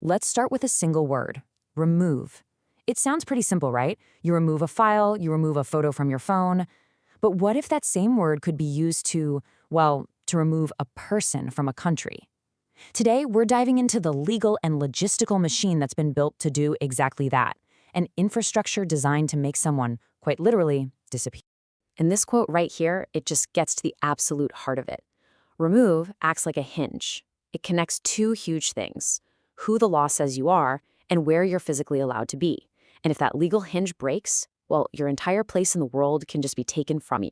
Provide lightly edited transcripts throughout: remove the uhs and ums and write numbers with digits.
Let's start with a single word: remove. It sounds pretty simple, right? You remove a file, you remove a photo from your phone. But what if that same word could be used to, well, to remove a person from a country? Today, we're diving into the legal and logistical machine that's been built to do exactly that, an infrastructure designed to make someone, quite literally, disappear. In this quote right here, it just gets to the absolute heart of it. Remove acts like a hinge. It connects two huge things: who the law says you are and where you're physically allowed to be. And if that legal hinge breaks, well, your entire place in the world can just be taken from you.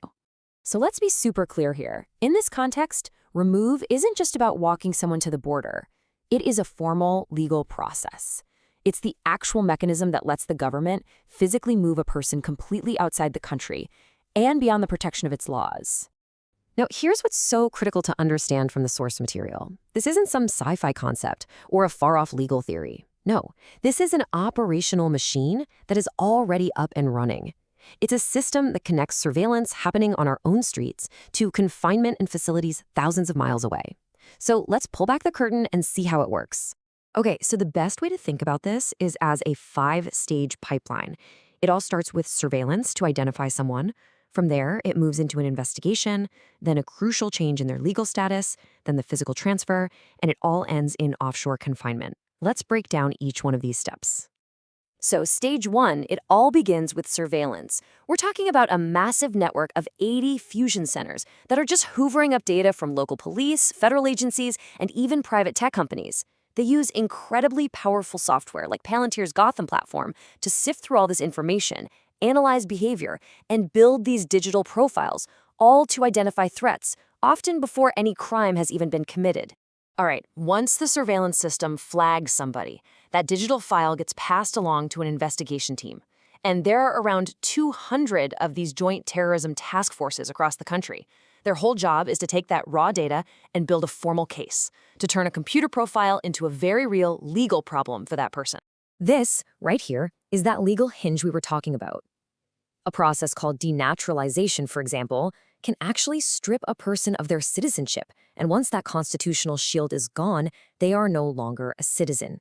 So let's be super clear here. In this context, remove isn't just about walking someone to the border. It is a formal legal process. It's the actual mechanism that lets the government physically move a person completely outside the country and beyond the protection of its laws. Now, here's what's so critical to understand from the source material. This isn't some sci-fi concept or a far-off legal theory. No, this is an operational machine that is already up and running. It's a system that connects surveillance happening on our own streets to confinement in facilities thousands of miles away. So let's pull back the curtain and see how it works. Okay, so the best way to think about this is as a 5-stage pipeline. It all starts with surveillance to identify someone. From there, it moves into an investigation, then a crucial change in their legal status, then the physical transfer, and it all ends in offshore confinement. Let's break down each one of these steps. So stage 1, it all begins with surveillance. We're talking about a massive network of 80 fusion centers that are just hoovering up data from local police, federal agencies, and even private tech companies. They use incredibly powerful software like Palantir's Gotham platform to sift through all this information, analyze behavior, and build these digital profiles, all to identify threats, often before any crime has even been committed. All right, once the surveillance system flags somebody, that digital file gets passed along to an investigation team. And there are around 200 of these joint terrorism task forces across the country. Their whole job is to take that raw data and build a formal case, to turn a computer profile into a very real legal problem for that person. This, right here, is that legal hinge we were talking about. A process called denaturalization, for example, can actually strip a person of their citizenship, and once that constitutional shield is gone, they are no longer a citizen.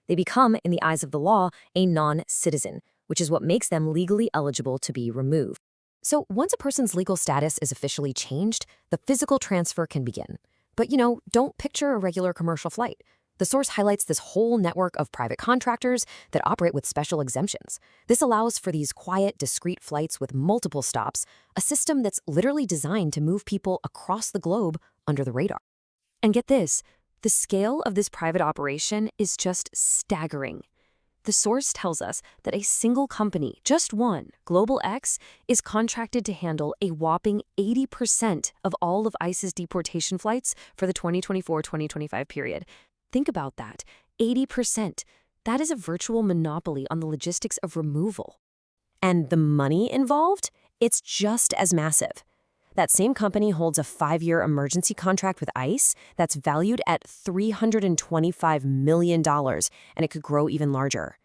They become, in the eyes of the law, a non-citizen, which is what makes them legally eligible to be removed. So once a person's legal status is officially changed, the physical transfer can begin. But, don't picture a regular commercial flight. The source highlights this whole network of private contractors that operate with special exemptions. This allows for these quiet, discreet flights with multiple stops, a system that's literally designed to move people across the globe under the radar. And get this, the scale of this private operation is just staggering. The source tells us that a single company, just one, Global X, is contracted to handle a whopping 80% of all of ICE's deportation flights for the 2024-2025 period. Think about that, 80%. That is a virtual monopoly on the logistics of removal. And the money involved? It's just as massive. That same company holds a 5-year emergency contract with ICE that's valued at $325 million, and it could grow even larger.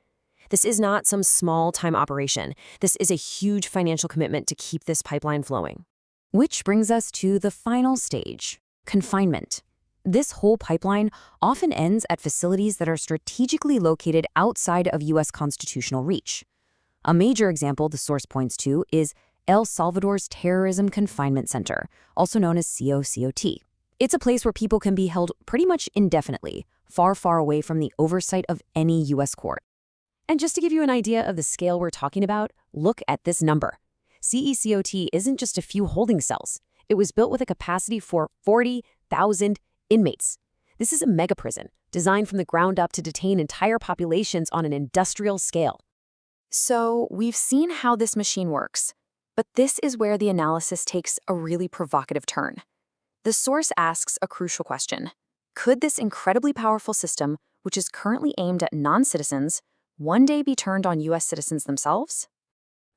This is not some small-time operation. This is a huge financial commitment to keep this pipeline flowing. Which brings us to the final stage, confinement. This whole pipeline often ends at facilities that are strategically located outside of U.S. constitutional reach. A major example the source points to is El Salvador's Terrorism Confinement Center, also known as CECOT. It's a place where people can be held pretty much indefinitely, far, far away from the oversight of any U.S. court. And just to give you an idea of the scale we're talking about, look at this number. CECOT isn't just a few holding cells. It was built with a capacity for 40,000 inmates. This is a mega prison, designed from the ground up to detain entire populations on an industrial scale. So we've seen how this machine works, but this is where the analysis takes a really provocative turn. The source asks a crucial question. Could this incredibly powerful system, which is currently aimed at non-citizens, one day be turned on U.S. citizens themselves?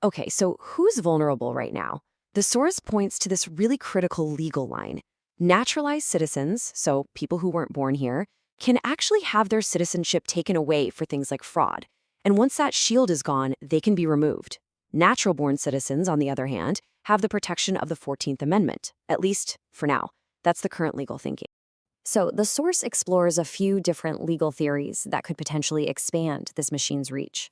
Okay, so who's vulnerable right now? The source points to this really critical legal line. Naturalized citizens, so people who weren't born here, can actually have their citizenship taken away for things like fraud. And once that shield is gone, they can be removed. Natural-born citizens, on the other hand, have the protection of the 14th Amendment, at least for now. That's the current legal thinking. So the source explores a few different legal theories that could potentially expand this machine's reach.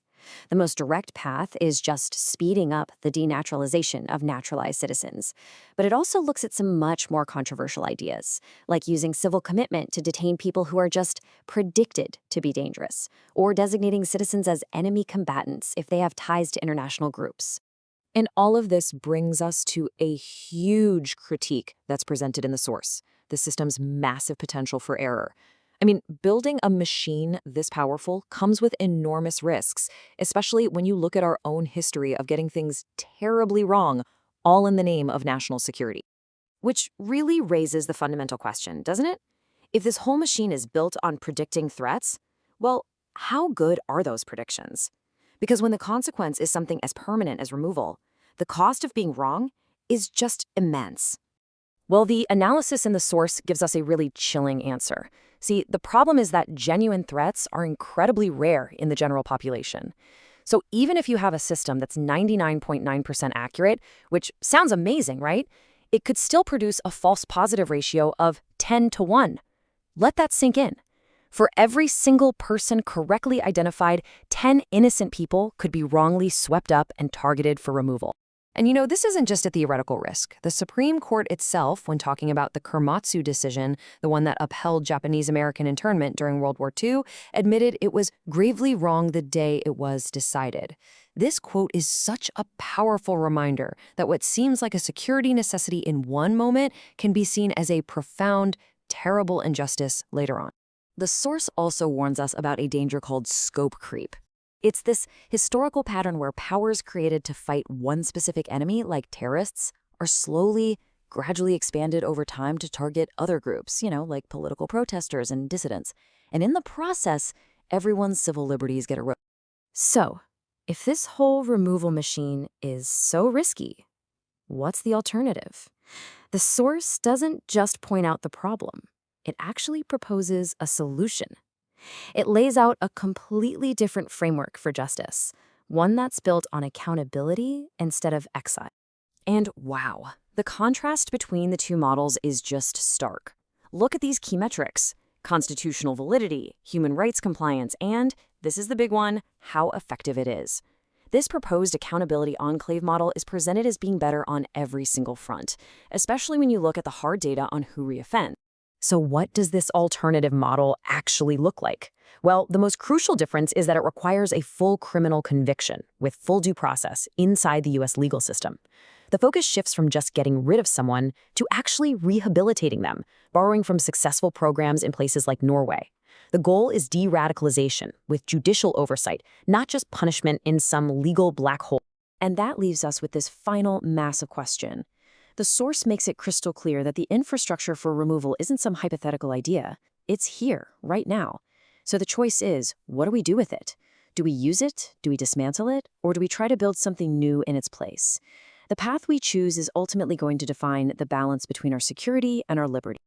The most direct path is just speeding up the denaturalization of naturalized citizens. But it also looks at some much more controversial ideas, like using civil commitment to detain people who are just predicted to be dangerous, or designating citizens as enemy combatants if they have ties to international groups. And all of this brings us to a huge critique that's presented in the source, the system's massive potential for error. I mean, building a machine this powerful comes with enormous risks, especially when you look at our own history of getting things terribly wrong, all in the name of national security. Which really raises the fundamental question, doesn't it? If this whole machine is built on predicting threats, well, how good are those predictions? Because when the consequence is something as permanent as removal, the cost of being wrong is just immense. Well, the analysis in the source gives us a really chilling answer. See, the problem is that genuine threats are incredibly rare in the general population. So even if you have a system that's 99.9% accurate, which sounds amazing, right? It could still produce a false positive ratio of 10 to 1. Let that sink in. For every single person correctly identified, 10 innocent people could be wrongly swept up and targeted for removal. And this isn't just a theoretical risk. The Supreme Court itself, when talking about the Korematsu decision, the one that upheld Japanese-American internment during World War II, admitted it was gravely wrong the day it was decided. This quote is such a powerful reminder that what seems like a security necessity in one moment can be seen as a profound, terrible injustice later on. The source also warns us about a danger called scope creep. It's this historical pattern where powers created to fight one specific enemy, like terrorists, are slowly, gradually expanded over time to target other groups, like political protesters and dissidents. And in the process, everyone's civil liberties get eroded. So, if this whole removal machine is so risky, what's the alternative? The source doesn't just point out the problem. It actually proposes a solution. It lays out a completely different framework for justice, one that's built on accountability instead of exile. And wow, the contrast between the two models is just stark. Look at these key metrics: constitutional validity, human rights compliance, and, this is the big one, how effective it is. This proposed accountability enclave model is presented as being better on every single front, especially when you look at the hard data on who reoffend. So what does this alternative model actually look like? Well, the most crucial difference is that it requires a full criminal conviction with full due process inside the U.S. legal system. The focus shifts from just getting rid of someone to actually rehabilitating them, borrowing from successful programs in places like Norway. The goal is de-radicalization with judicial oversight, not just punishment in some legal black hole. And that leaves us with this final massive question. The source makes it crystal clear that the infrastructure for removal isn't some hypothetical idea. It's here, right now. So the choice is, what do we do with it? Do we use it? Do we dismantle it? Or do we try to build something new in its place? The path we choose is ultimately going to define the balance between our security and our liberty.